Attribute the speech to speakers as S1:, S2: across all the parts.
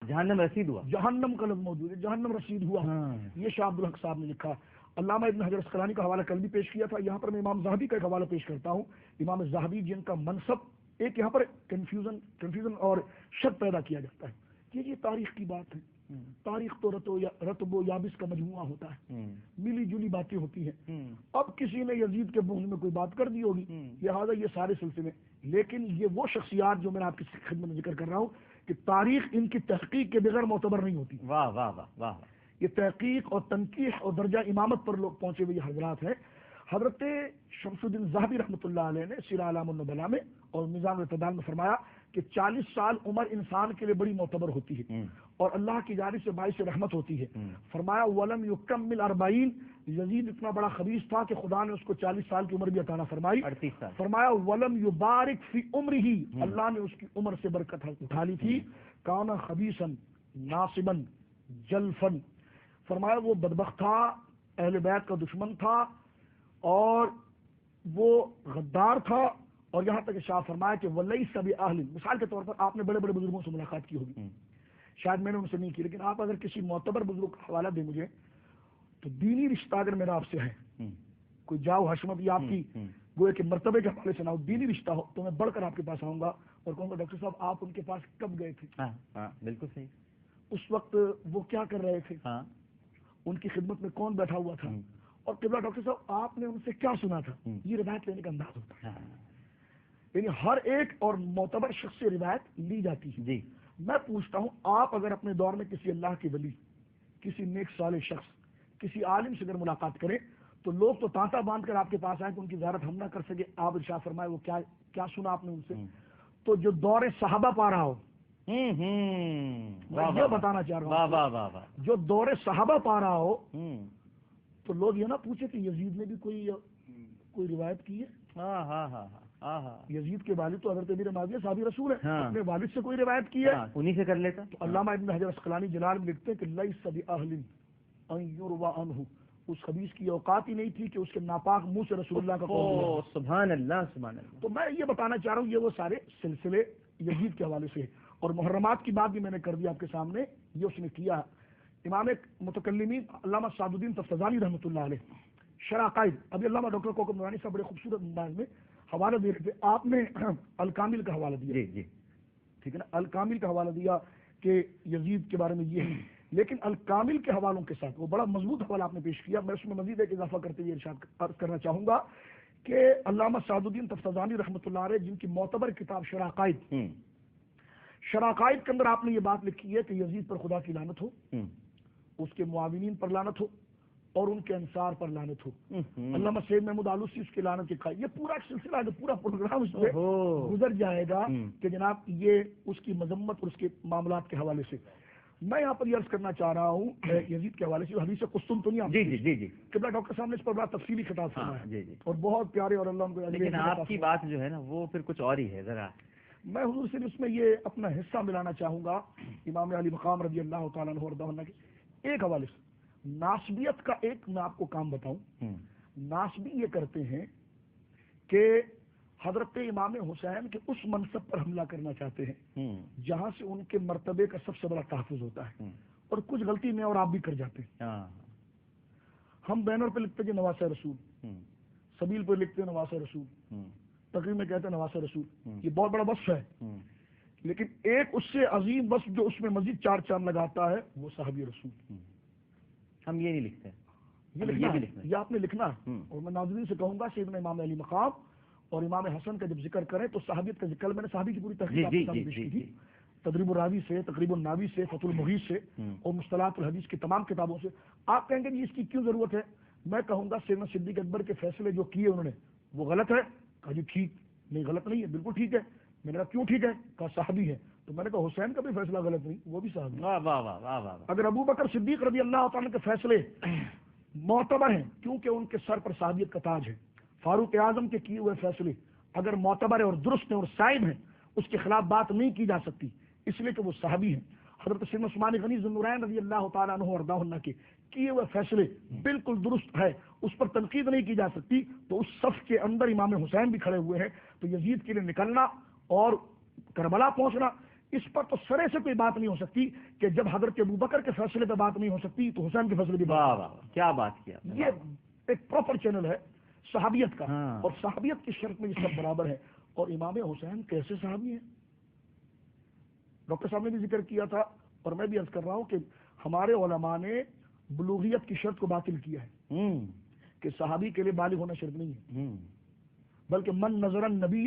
S1: جہنم رسید ہوا،
S2: جہنم کا لفظ موجود ہے، جہنم رسید ہوا. یہ شاہ عبد الحق صاحب نے لکھا. علامہ ابن حجر اسقلانی کا حوالہ کل بھی پیش کیا تھا. یہاں پر میں امام زاہبی کا ایک حوالہ پیش کرتا ہوں. امام زاہبی جن کا منصب ایک یہاں پر کنفیوژن اور شک پیدا کیا جاتا ہے کہ یہ تاریخ کی بات ہے. تاریخ تو رتب و یابس کا مجموعہ ہوتا ہے، ملی جلی باتیں ہوتی ہیں. اب کسی نے یزید کے بغض میں کوئی بات کر دی ہوگی، لہٰذا یہ سارے سلسلے. لیکن یہ وہ شخصیات جو میں نے آپ کی خدمت میں ذکر کر رہا ہوں کہ تاریخ ان کی تحقیق کے بغیر معتبر نہیں ہوتی.
S1: واہ واہ واہ واہ.
S2: یہ تحقیق اور تنقیح اور درجہ امامت پر لوگ پہنچے ہوئے حضرات ہیں. حضرت شمس الدین ذہبی رحمۃ اللہ علیہ نے سیر اعلام النبلاء میں اور میزان الاعتدال میں فرمایا کہ 40 سال عمر انسان کے لیے بڑی معتبر ہوتی ہے اور اللہ کی جانب سے باعث رحمت ہوتی ہے. فرمایا ولم یکمل 40. یزید اتنا بڑا خبیث تھا کہ خدا نے اس کو 40 سال کی عمر بھی عطا فرمائی.
S1: 38 سال.
S2: فرمایا ولم یبارک فی عمرہ، اللہ نے اس کی عمر سے برکت اٹھا لی تھی. کانا خبیثا ناصبا جلفن. فرمایا وہ بدبخت تھا، اہل بیت کا دشمن تھا اور وہ غدار تھا. اور یہاں تک کہ شاہ فرمایا کہ ولیس بأہل. مثال کے طور پر آپ نے بڑے بڑے بزرگوں سے ملاقات کی ہوگی، شاید میں نے ان سے نہیں کی، لیکن آپ اگر کسی معتبر بزرگ کا حوالہ دیں مجھے تو دینی رشتہ اگر میرا آپ سے ہے، کوئی جاؤ حشمت یا آپ کی گوئے کے مرتبے کے حوالے سے نہ ہو، دینی رشتہ ہو، تو میں بڑھ کر آپ کے پاس آؤں گا اور کہوں گا ڈاکٹر صاحب آپ ان کے پاس کب گئے تھے؟
S1: بالکل صحیح.
S2: اس وقت وہ کیا کر رہے تھے؟ ان کی خدمت میں کون بیٹھا ہوا تھا؟ اور قبلہ ڈاکٹر صاحب آپ نے ان سے کیا سنا تھا؟ یہ روایت لینے کا انداز ہوتا ہے. یعنی ہر ایک اور معتبر شخص سے روایت لی جاتی ہے.
S1: جی.
S2: میں پوچھتا ہوں آپ اگر اپنے دور میں کسی اللہ کے ولی، کسی نیک صالح شخص، کسی عالم سے اگر ملاقات کریں تو لوگ تو تانتا باندھ کر آپ کے پاس آئیں کہ ان کی زیارت ہم نہ کر سکے. آپ ارشاد فرمائے وہ کیا سنا آپ نے ان سے؟ تو جو دور صحابہ پا رہا ہو، میں یہ بتانا چاہ رہا ہوں، جو دور صحابہ پا رہا ہو تو لوگ یہ نہ پوچھے کہ یزید نے بھی کوئی روایت کی ہے. یزید کے والد تو حضرت امیر معاویہ صحابی رسول ہے، اپنے والد سے کوئی روایت کی ہے
S1: انہی سے کر لیتا.
S2: تو علامہ ابن حجر اسقلانی جلال میں لکھتے ہیں کہ لیس بأہل ان یروى عنہ. اس خبیث کی اوقات ہی نہیں تھی کہ اس کے ناپاک منہ سے رسول اللہ کا قول ہوا.
S1: سبحان اللہ سبحان اللہ. تو
S2: میں یہ بتانا چاہ رہا ہوں یہ وہ سارے سلسلے یزید کے حوالے سے. اور محرمات کی بات بھی میں نے کر دی آپ کے سامنے، یہ اس نے کیا. امام متکلمین علامہ سعد الدین تفتزانی رحمۃ اللہ علیہ شرح عقائد، ابھی علامہ ڈاکٹر کوکب نورانی صاحب بڑے خوبصورت انداز میں حوالہ دے رہے تھے. آپ نے الکامل کا حوالہ دیا.
S1: جی
S2: ٹھیک ہے نا، الکامل کا حوالہ دیا کہ یزید کے بارے میں یہ ہے. لیکن الکامل کے حوالوں کے ساتھ وہ بڑا مضبوط حوالہ آپ نے پیش کیا. میں اس میں مزید ایک اضافہ کرتے ہوئے ارشاد عرض کرنا چاہوں گا کہ علامہ سعد الدین تفتزانی رحمۃ اللہ علیہ جن کی معتبر کتاب شرح عقائد، شرح عقائد کے اندر آپ نے یہ بات لکھی ہے کہ یزید پر خدا کی لعنت ہو، اس کے معاونین پر لعنت ہو اور ان کے انصار پر لعنت ہو. علامہ سید محمود آلوسی اس کی لعنت کے قائل. یہ پورا سلسلہ جو پورا پروگرام اس پہ گزر جائے گا کہ جناب یہ اس کی مذمت اور اس کے معاملات کے حوالے سے. میں یہاں پر یہ عرض کرنا چاہ رہا ہوں یزید کے حوالے سے حدیث قسطنطنیہ.
S1: جی
S2: قبلہ ڈاکٹر صاحب نے اس پر بڑا تفصیلی خطاب فرمایا اور بہت پیارے اور اللہ کو.
S1: لیکن آپ کی بات جو ہے نا وہ پھر کچھ اور ہی ہے. ذرا
S2: میں حضور سے اس میں یہ اپنا حصہ ملانا چاہوں گا امام علی مقام رضی اللہ تعالیٰ عنہ وارضاہ عنہ کے ایک حوالے سے. ناسبیت کا ایک میں آپ کو کام بتاؤں. ناسبی یہ کرتے ہیں کہ حضرت امام حسین کے اس منصب پر حملہ کرنا چاہتے ہیں جہاں سے ان کے مرتبے کا سب سے بڑا تحفظ ہوتا ہے، اور کچھ غلطی میں اور آپ بھی کر جاتے ہیں. ہم بینر پہ لکھتے ہیں نواسہ رسول، سبیل پہ لکھتے ہیں نواسہ رسول، تقریر میں کہتے ہیں نواسہ رسول. یہ بہت بڑا وصف ہے، لیکن ایک اس سے عظیم وصف جو اس میں مزید چار چاند لگاتا ہے وہ صحابی رسول.
S1: ہم یہ نہیں لکھتے،
S2: یہ آپ نے لکھنا. اور میں ناظرین سے کہوں گا سیدنا امام علی مقام اور امام حسن کا جب ذکر کریں تو صحابیت کا ذکر، میں نے صحابی کی پوری تحقیق کی تھی، تدریب الراوی سے، تقریب الناوی سے، فتح المغیث سے اور مصطلحات الحدیث کی تمام کتابوں سے. آپ کہیں گے جی اس کی کیوں ضرورت ہے؟ میں کہوں گا سیدنا صدیق اکبر کے فیصلے جو کیے انہوں نے وہ غلط ہے. کہا جی ٹھیک نہیں، غلط نہیں ہے، بالکل ٹھیک ہے. میں نے کہا کیوں ٹھیک ہے؟ کہا صحابی ہے. تو میں نے کہا حسین کا بھی فیصلہ غلط نہیں، وہ بھی صحابی. اگر ابو بکر صدیق رضی اللہ تعالیٰ کے فیصلے معتبر ہیں کیونکہ ان کے سر پر صحابیت کا تاج ہے، فاروق اعظم کے کیے ہوئے فیصلے اگر معتبر اور درست ہیں اور صائب ہیں اس کے خلاف بات نہیں کی جا سکتی، اس لیے کہ وہ صحابی ہیں. حضرت سیدنا عثمان غنی ذو النورین رضی اللہ تعالیٰ عنہ وارضاہ عنہ کے کیے ہوئے فیصلے بالکل درست ہے، اس پر تنقید نہیں کی جا سکتی. تو اس صف کے اندر امام حسین بھی کھڑے ہوئے ہیں. تو یزید کے لیے نکلنا اور کربلا پہنچنا اس پر تو سرے سے کوئی بات نہیں ہو سکتی کہ جب حضرت ابوبکر کے فیصلے پہ بات نہیں ہو سکتی تو حسین کے فیصلے بھی
S1: واہ واہ، کیا بات کیا.
S2: یہ ایک پراپر چینل ہے صحابیت کا. اور صحابیت کی شرط میں یہ سب برابر ہے. اور امام حسین کیسے صحابی ہیں؟ ڈاکٹر صاحب نے بھی ذکر کیا تھا اور میں بھی عرض کر رہا ہوں کہ ہمارے علماء نے بلوغیت کی شرط کو باطل کیا ہے کہ صحابی کے لیے بالغ ہونا شرط نہیں ہے، بلکہ من نظر النبی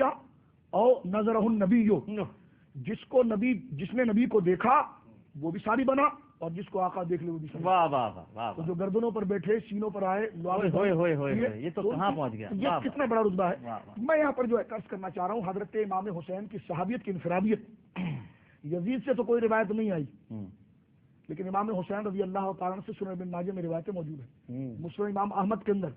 S2: او نظرہ النبی، جس نے نبی کو دیکھا وہ بھی صحابی بنا اور جس کو آقا دیکھ لے وہ بھی صحابی.
S1: واہ واہ واہ.
S2: تو جو گردنوں پر بیٹھے سینوں پر آئے
S1: یہ تو کہاں پہنچ گیا.
S2: یہ کتنا بڑا رتبہ ہے. میں یہاں پر جو عرض کرنا چاہ رہا ہوں حضرت امام حسین کی صحابیت کی انفرادیت یزید سے تو کوئی روایت نہیں آئی، لیکن امام حسین رضی اللہ تعالیٰ عنہ سے سنن ابن ماجہ میں روایتیں موجود ہیں. مسلم امام احمد کے اندر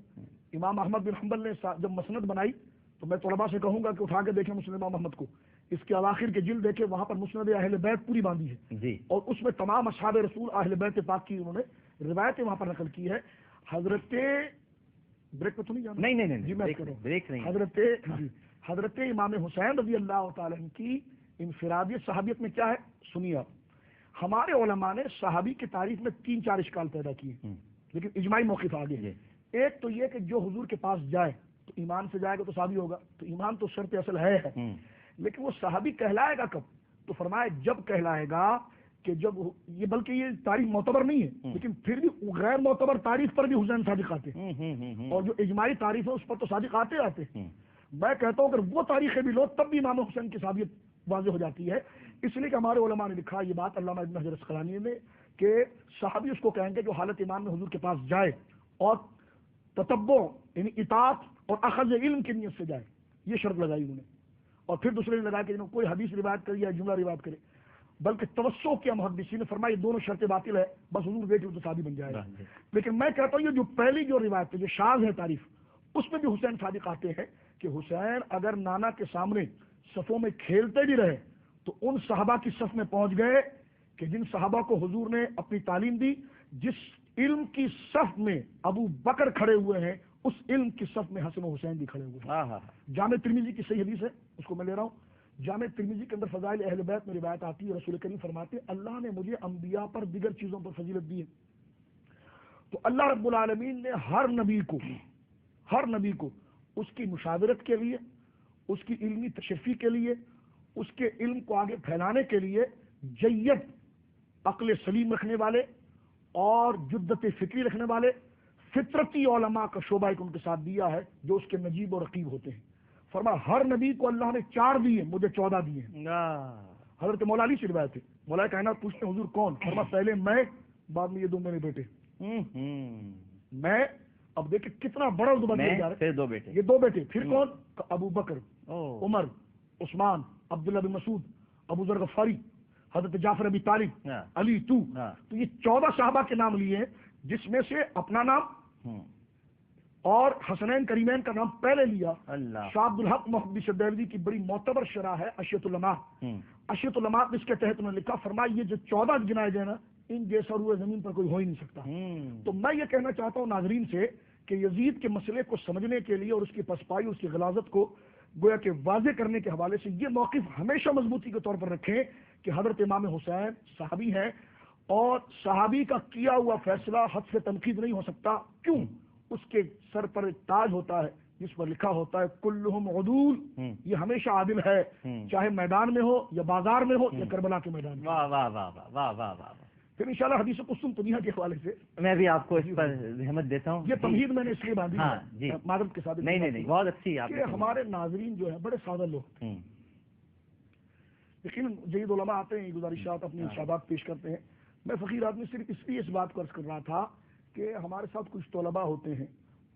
S2: امام احمد بن حنبل نے جب مسند بنائی تو میں طلباء سے کہوں گا کہ اٹھا کے دیکھیں مسلم امام احمد کو، اس کے اواخر کے جلد دیکھیں، وہاں پر مسند اہل بیت پوری باندھی ہے اور اس میں تمام اصحاب رسول اہل بیت پاک کی انہوں نے روایتیں وہاں پر نقل کی ہے. حضرت بریک پہ تو نہیں جانا؟
S1: نہیں
S2: جی میں
S1: بریک نہیں.
S2: حضرت امام حسین رضی اللہ تعالیٰ عنہ کی انفرادیت صحابیت میں کیا ہے سنیے آپ. ہمارے علماء نے صحابی کی تعریف میں 3-4 اشکال پیدا کیے، لیکن اجماعی موقف آگے ہے. ایک تو یہ کہ جو حضور کے پاس جائے تو ایمان سے جائے گا تو صحابی ہوگا، تو ایمان تو شرط اصل ہے، لیکن وہ صحابی کہلائے گا کب؟ تو فرمایا جب کہلائے گا کہ جب یہ، بلکہ یہ تعریف معتبر نہیں ہے لیکن پھر بھی غیر معتبر تعریف پر بھی حسین صادق آتے ہیں، اور جو اجماعی تعریف ہے اس پر تو صادق آتے ہیں. میں کہتا ہوں اگر وہ تاریخیں بھی لو تب بھی امام حسین کی صحابیت واضح ہو جاتی ہے، اس لیے کہ ہمارے علماء نے لکھا یہ بات علامہ ابن حجر اسقلانی نے کہ صحابی اس کو کہیں گے جو حالت ایمان میں حضور کے پاس جائے اور تتبع یعنی اطاعت اور اخذ علم کی نیت سے جائے. یہ شرط لگائی انہوں نے. اور پھر دوسرے نے لگایا کہ کوئی حدیث روایت کرے یا جملہ روایت کرے، بلکہ توسع کیا محدثین نے فرمایا یہ دونوں شرطیں باطل ہے، بس حضور دیکھ لو تو صحابی بن جائے گا. لیکن میں کہتا ہوں یہ جو پہلی جو روایت ہے جو شاذ ہے تعریف، اس میں بھی حسین صادق آتے ہیں کہ حسین اگر نانا کے سامنے صفوں میں کھیلتے بھی رہے تو ان صحابہ کی صف میں پہنچ گئے کہ جن صحابہ کو حضور نے اپنی تعلیم دی. جس علم کی صف میں ابو بکر کھڑے ہوئے ہیں اس علم کی صف میں حسن و حسین بھی کھڑے ہوئے ہیں. جامع ترمذی کی صحیح حدیث ہے، اس کو میں لے رہا ہوں. جامع ترمذی کے اندر فضائل اہل بیت میں روایت آتی ہے، رسول کریم فرماتے ہیں اللہ نے مجھے انبیاء پر دیگر چیزوں پر فضیلت دی ہے، تو اللہ رب العالمین نے ہر نبی کو اس کی مشاورت کے لیے، اس کی علمی تشریفی کے لیے، اس کے علم کو آگے پھیلانے کے لیے جید عقل سلیم رکھنے والے اور جدت فکری رکھنے والے فطرتی علماء کا شعبہ ایک ان کے ساتھ دیا ہے جو اس کے نجیب اور رقیب ہوتے ہیں. فرمایا ہر نبی کو اللہ نے 4 دیے، مجھے 14 دیے ہیں. حضرت مولا علی سے روایت ہے، مولا کائنات پوچھتے حضور کون؟ فرمایا پہلے میں، بعد میں یہ 2 میرے بیٹے. میں اب دیکھیں کتنا بڑا رتبہ دیا جا رہا ہے. 2 بیٹے، یہ 2 بیٹے. پھر کون؟ ابو بکر، عمر، عثمان، عبداللہ بن مسعود، ابو ذر غفاری، حضرت جعفر ابی طالب، علی تو یہ 14 صحابہ کے نام لیے ہیں، جس میں سے اپنا نام اور حسنین کریمین کا نام پہلے لیا. شاہ عبد الحق محدث دہلوی کی بڑی معتبر شرح ہے اشیۃ العلماء. اشیۃ العلماء اس کے تحت انہوں نے لکھا، فرمایا یہ جو 14 گنائے گئے نا ان جیسا روئے زمین پر کوئی ہو ہی نہیں سکتا. تو میں یہ کہنا چاہتا ہوں ناظرین سے کہ یزید کے مسئلے کو سمجھنے کے لیے اور اس کی پسپائی، اس کی غلاظت کو گویا کہ واضح کرنے کے حوالے سے یہ موقف ہمیشہ مضبوطی کے طور پر رکھیں کہ حضرت امام حسین صحابی ہیں اور صحابی کا کیا ہوا فیصلہ حد سے تنقید نہیں ہو سکتا. کیوں؟ اس کے سر پر ایک تاج ہوتا ہے جس پر لکھا ہوتا ہے کلہم عدول، یہ ہمیشہ عادل ہے، چاہے میدان میں ہو یا بازار میں ہو یا کربلا کے میدان میں. واہ واہ واہ واہ واہ واہ. پھر انشاءاللہ حدیث قسم تنیہ کے حوالے سے میں بھی آپ کو اس پر رحمت دیتا ہوں. یہ تمہید میں نے اس لیے باندھی معذرت کے ساتھ. نہیں بہت اچھی آپ کہ ہمارے ناظرین جو ہیں بڑے سادہ لوگ، لیکن جدید علماء آتے ہیں گزارشات اپنی ارشادات پیش کرتے ہیں. میں فقیر آدمی صرف اس لیے اس بات کو عرض کر رہا تھا کہ ہمارے ساتھ کچھ طلباء ہوتے ہیں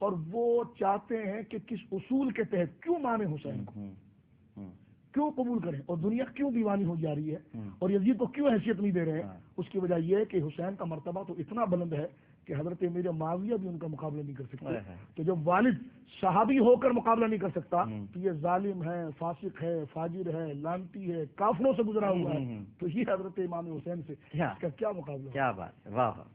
S2: اور وہ چاہتے ہیں کہ کس اصول کے تحت کیوں امام حسین کو کیوں قبول کریں اور دنیا کیوں دیوانی ہو جا رہی ہے اور یزید کو کیوں حیثیت نہیں دے رہے ہیں. اس کی وجہ یہ ہے کہ حسین کا مرتبہ تو اتنا بلند ہے کہ حضرت امیر معاویہ بھی ان کا مقابلہ نہیں کر سکتے. تو جب والد صحابی ہو کر مقابلہ نہیں کر سکتا تو یہ ظالم ہے، فاسق ہے، فاجر ہے، لعنتی ہے، کافروں سے گزرا ہوا ہے. تو یہ حضرت امام حسین سے اس کا کیا مقابلہ؟ کیا بات ہے، واہ واہ.